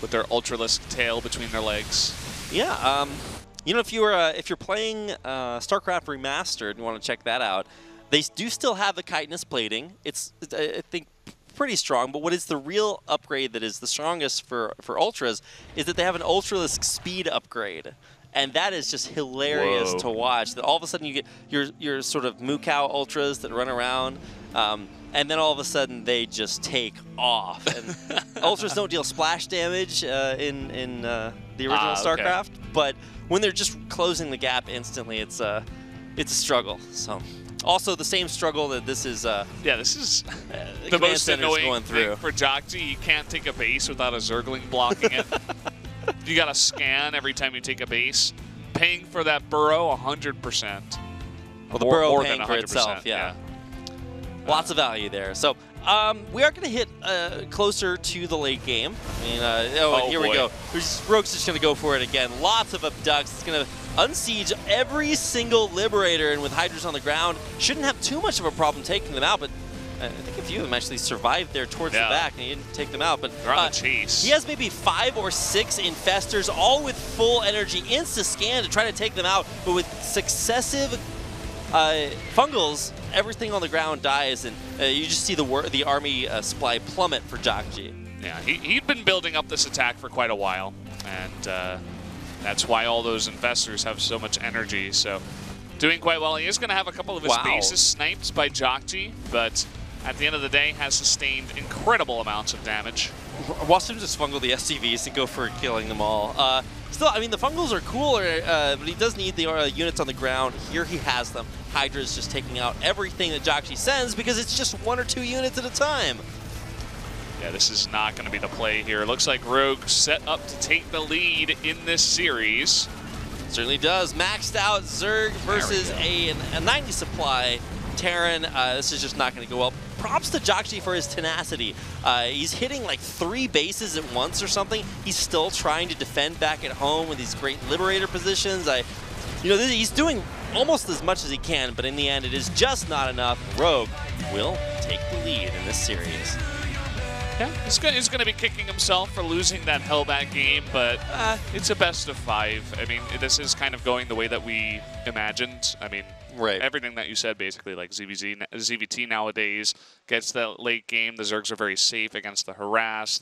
With their Ultralisk tail between their legs. Yeah. You know, if you're playing StarCraft Remastered and you want to check that out, they do still have the chitinous plating. It's, I think, pretty strong, but what is the real upgrade that is the strongest for Ultras is that they have an Ultralisk speed upgrade. And that is just hilarious to watch. That all of a sudden you get your sort of moo cow Ultras that run around, and then all of a sudden they just take off. And Ultras don't deal splash damage in the original StarCraft, but when they're just closing the gap instantly, it's a struggle. So. Also, the same struggle that this is. This is the most annoying thing for JJAKJI. You can't take a base without a Zergling blocking it. You got to scan every time you take a base. Paying for that burrow 100%. Well, the burrow paying for itself, yeah. Lots of value there. So we are going to hit closer to the late game. I mean, here we go. Rogue's just going to go for it again. Lots of abducts. It's going to unsiege every single Liberator, and with Hydras on the ground, shouldn't have too much of a problem taking them out, but I think a few of them actually survived there towards the back, and he didn't take them out. But they're on the chase. He has maybe 5 or 6 Infestors, all with full energy, insta-scan to try to take them out, but with successive Fungals, everything on the ground dies, and you just see the army supply plummet for JJAKJI. Yeah, he'd been building up this attack for quite a while, and that's why all those Infestors have so much energy. So doing quite well. He is going to have a couple of his bases sniped by JJAKJI, but at the end of the day has sustained incredible amounts of damage. Watch him just fungal the SCVs and go for killing them all. Still, I mean, the Fungals are cool, but he does need the units on the ground. Here he has them. Hydra is just taking out everything that JJAKJI sends because it's just 1 or 2 units at a time. Yeah, this is not going to be the play here. It looks like Rogue set up to take the lead in this series. Certainly does. Maxed out Zerg versus a 90 supply Terran. This is just not going to go well. Props to JJAKJI for his tenacity. He's hitting like 3 bases at once or something. He's still trying to defend back at home with these great Liberator positions. He's doing almost as much as he can, but in the end, it is just not enough. Rogue will take the lead in this series. Yeah, he's going to be kicking himself for losing that Hellbat game, but it's a best of 5. I mean, this is kind of going the way that we imagined. I mean, everything that you said, basically, like ZVT nowadays gets the late game. The Zergs are very safe against the harass.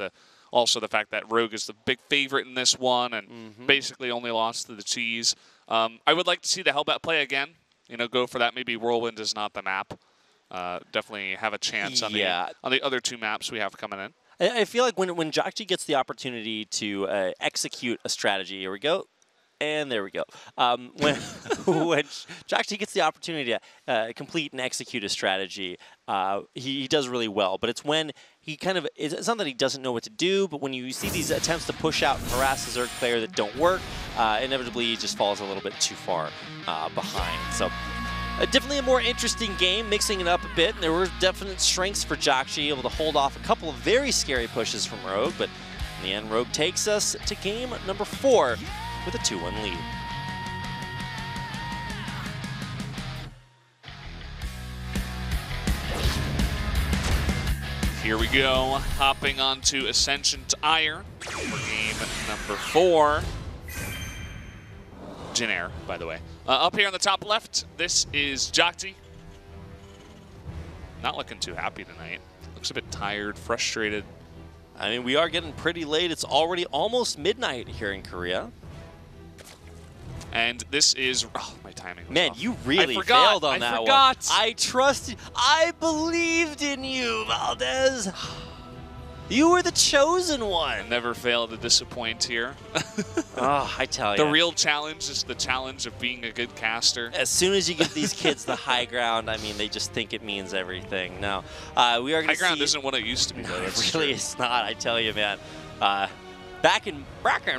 Also, the fact that Rogue is the big favorite in this one and basically only lost to the cheese. I would like to see the Hellbat play again. Go for that. Maybe Whirlwind is not the map. Definitely have a chance on the other 2 maps we have coming in. I feel like when JJAKJI gets the opportunity to execute a strategy, here we go, and there we go. When JJAKJI gets the opportunity to complete and execute a strategy, he does really well. But it's when he it's not that he doesn't know what to do, but when you see these attempts to push out and harass the Zerg player that don't work, inevitably he just falls a little bit too far behind. So. Definitely a more interesting game, mixing it up a bit. And there were definite strengths for JJAKJI, able to hold off a couple of very scary pushes from Rogue, but in the end, Rogue takes us to game number 4 with a 2-1 lead. Here we go, hopping onto Ascension to Ire for game number 4. Jin Air, by the way. Up here on the top left, this is JJAKJI. Not looking too happy tonight. Looks a bit tired, frustrated. I mean, we are getting pretty late. It's already almost midnight here in Korea. And this is, my timing was off. You really failed on that one. I trusted, I believed in you, Valdez. You were the chosen one. I never fail to disappoint here. Oh, I tell you. The real challenge is the challenge of being a good caster. As soon as you give these kids the high ground, I mean, they just think it means everything. Now, we are going to see... High ground isn't what it used to be, though. It really is not, I tell you, man. Back in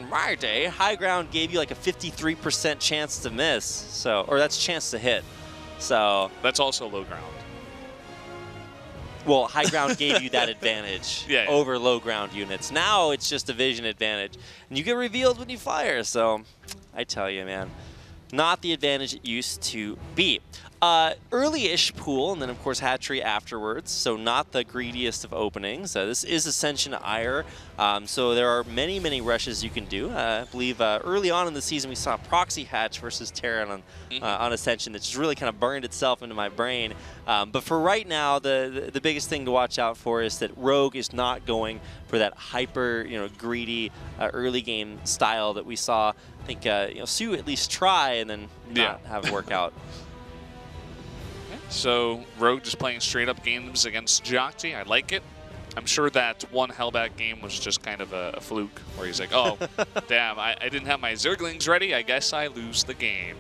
my day, high ground gave you like a 53% chance to miss, so, or that's chance to hit. So that's also low ground. Well, high ground gave you that advantage over low ground units. Now it's just a vision advantage, and you get revealed when you fire. So I tell you, man, not the advantage it used to be. Early-ish pool, and then, of course, hatchery afterwards, so not the greediest of openings. This is Ascension Ire, so there are many, many rushes you can do. I believe early on in the season we saw Proxy Hatch versus Terran on Ascension that just really kind of burned itself into my brain. But for right now, the biggest thing to watch out for is that Rogue is not going for that hyper, greedy early game style that we saw. I think Sue at least try and then not have it work out. So Rogue just playing straight up games against JJAKJI. I like it. I'm sure that one Hellbat game was just kind of a fluke where he's like, oh, damn, I didn't have my Zerglings ready. I guess I lose the game.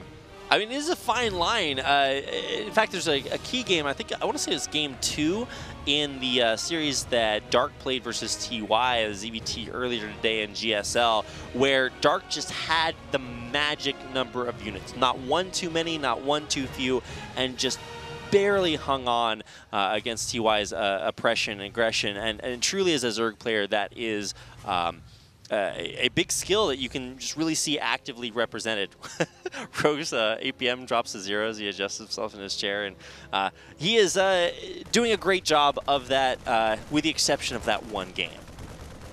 I mean, it is a fine line. In fact, there's a key game. I want to say it's game 2 in the series that Dark played versus TY as ZVT earlier today in GSL, where Dark just had the magic number of units. Not one too many, not one too few, and just barely hung on against TY's oppression and aggression. And truly, as a Zerg player, that is a big skill that you can just really see actively represented. Rogue's APM drops to 0 as he adjusts himself in his chair, and he is doing a great job of that, with the exception of that one game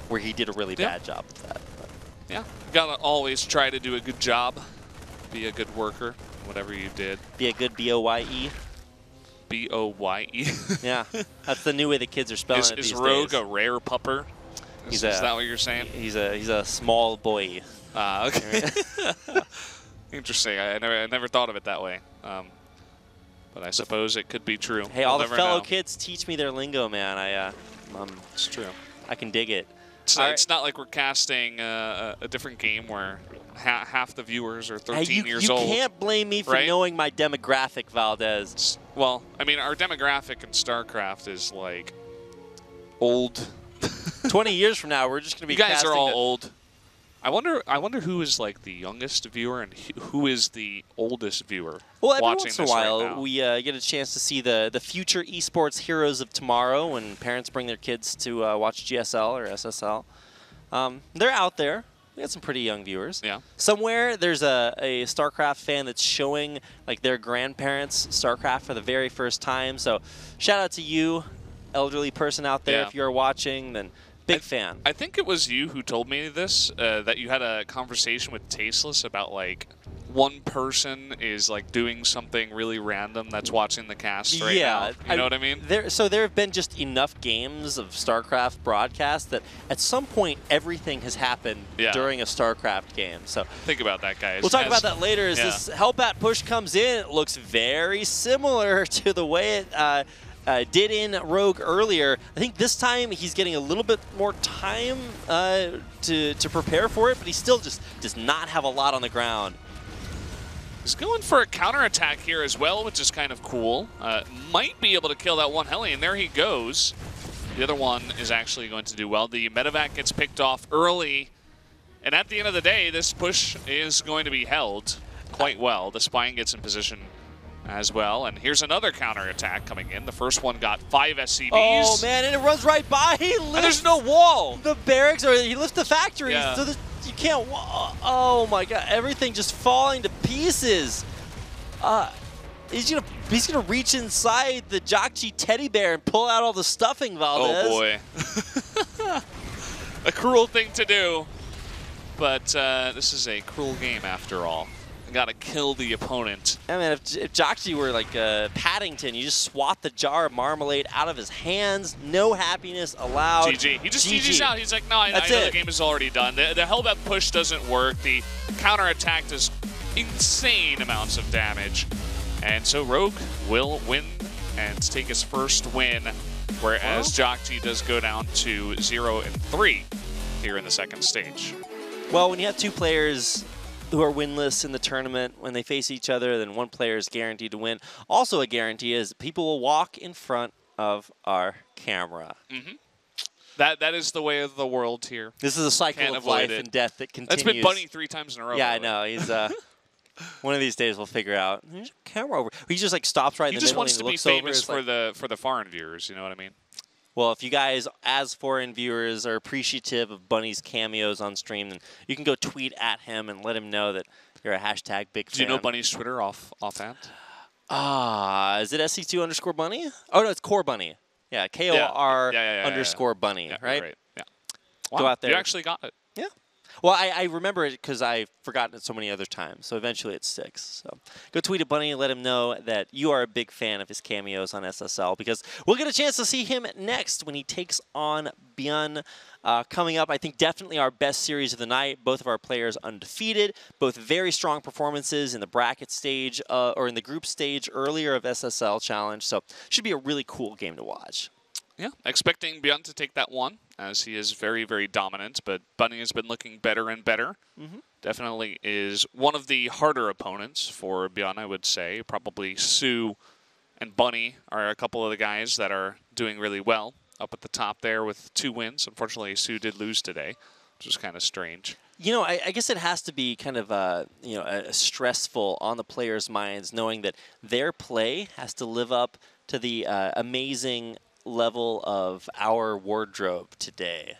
where he did a really bad job of that. But. Yeah, gotta always try to do a good job, be a good worker, whatever you did. Be a good BOYE. BOYE. Yeah, that's the new way the kids are spelling it these days. Is Rogue a rare pupper? Is that what you're saying? He's a small boy. Okay. Interesting. I never thought of it that way. But I suppose it could be true. Hey, all the fellow kids teach me their lingo, man. It's true. I can dig it. It's not like we're casting a different game where half the viewers are 13 years old. You can't blame me for knowing my demographic, Valdez. Well, I mean, our demographic in StarCraft is like old. 20 years from now, we're just going to be. You guys are all old. I wonder who is like the youngest viewer and who is the oldest viewer. Well, every once in a while, we get a chance to see the future esports heroes of tomorrow when parents bring their kids to watch GSL or SSL. They're out there. We got some pretty young viewers. Yeah. Somewhere there's a StarCraft fan that's showing like their grandparents StarCraft for the very first time. So shout out to you, elderly person out there, if you're watching, then big fan. I think it was you who told me this, that you had a conversation with Tasteless about like one person is like doing something really random that's watching the cast right now. You know what I mean? So there have been just enough games of StarCraft broadcast that at some point everything has happened during a StarCraft game. So think about that, guys. We'll talk about that later. As this Hellbat push comes in, it looks very similar to the way it did in Rogue earlier. I think this time he's getting a little bit more time to prepare for it, but he still just does not have a lot on the ground. He's going for a counterattack here as well, which is kind of cool. Might be able to kill that one heli, and there he goes. The other one is actually going to do well. The medevac gets picked off early, and at the end of the day, this push is going to be held quite well. The spine gets in position as well, and here's another counterattack coming in. The first one got 5 SCVs. Oh man, and it runs right by. He lifts and there's no wall. The barracks, or he lifts the factories. Yeah. So you can't. Oh my God! Everything just falling to pieces. He's gonna reach inside the JJAKJI teddy bear and pull out all the stuffing, Valdez. Oh boy. A cruel thing to do, but this is a cruel game after all. Got to kill the opponent. I mean, if JJAKJI were like Paddington, you just swat the jar of marmalade out of his hands. No happiness allowed. GG. He just GG's out. He's like, no, I know the game is already done. The Hellbat push doesn't work. The counterattack does insane amounts of damage. And so Rogue will win and take his first win whereas JJAKJI does go down to 0-3 here in the second stage. Well, when you have two players who are winless in the tournament, when they face each other, then one player is guaranteed to win. Also a guarantee is people will walk in front of our camera. Mm-hmm. That is the way of the world here. This is a cycle of life and death that continues. That's been Bunny 3 times in a row. Yeah, I know. He's one of these days we'll figure out. There's a camera over. He just like stops right in the middle. He just wants to be famous for the foreign viewers. You know what I mean? Well, if you guys, as foreign viewers, are appreciative of Bunny's cameos on stream, then you can go tweet at him and let him know that you're a hashtag big fan. Do you know Bunny's Twitter offhand? Is it SC2_Bunny? Oh no, it's Core Bunny. Yeah, KOR _ Bunny, right? Yeah. Wow, go out there. You actually got it. Yeah. Well, I remember it because I've forgotten it so many other times, so eventually it sticks. So go tweet at Bunny and let him know that you are a big fan of his cameos on SSL, because we'll get a chance to see him next when he takes on Byun. Coming up, I think definitely our best series of the night. Both of our players undefeated, both very strong performances in the bracket stage or in the group stage earlier of SSL Challenge, so should be a really cool game to watch. Yeah, expecting Byun to take that one, as he is very, very dominant, but Bunny has been looking better and better. Mm-hmm. Definitely is one of the harder opponents for Byun, I would say. Probably Sue and Bunny are a couple of the guys that are doing really well up at the top there with 2 wins. Unfortunately, Sue did lose today, which was kind of strange. You know, I guess it has to be kind of stressful on the players' minds, knowing that their play has to live up to the amazing level of our wardrobe today.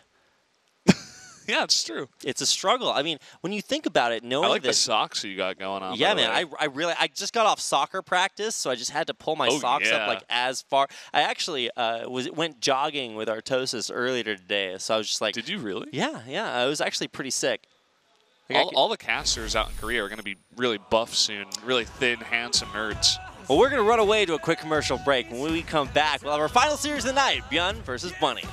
Yeah, it's true. It's a struggle. I mean, when you think about it, knowing I like that, the socks you got going on. Yeah, man. I just got off soccer practice, so I just had to pull my socks up like as far. I actually went jogging with Artosis earlier today, so I was just like, did you really? Yeah, yeah. I was actually pretty sick. All the casters out in Korea are going to be really buff soon, really thin, handsome nerds. Well, we're going to run away to a quick commercial break. When we come back, we'll have our final series of the night, Byun versus Bunny.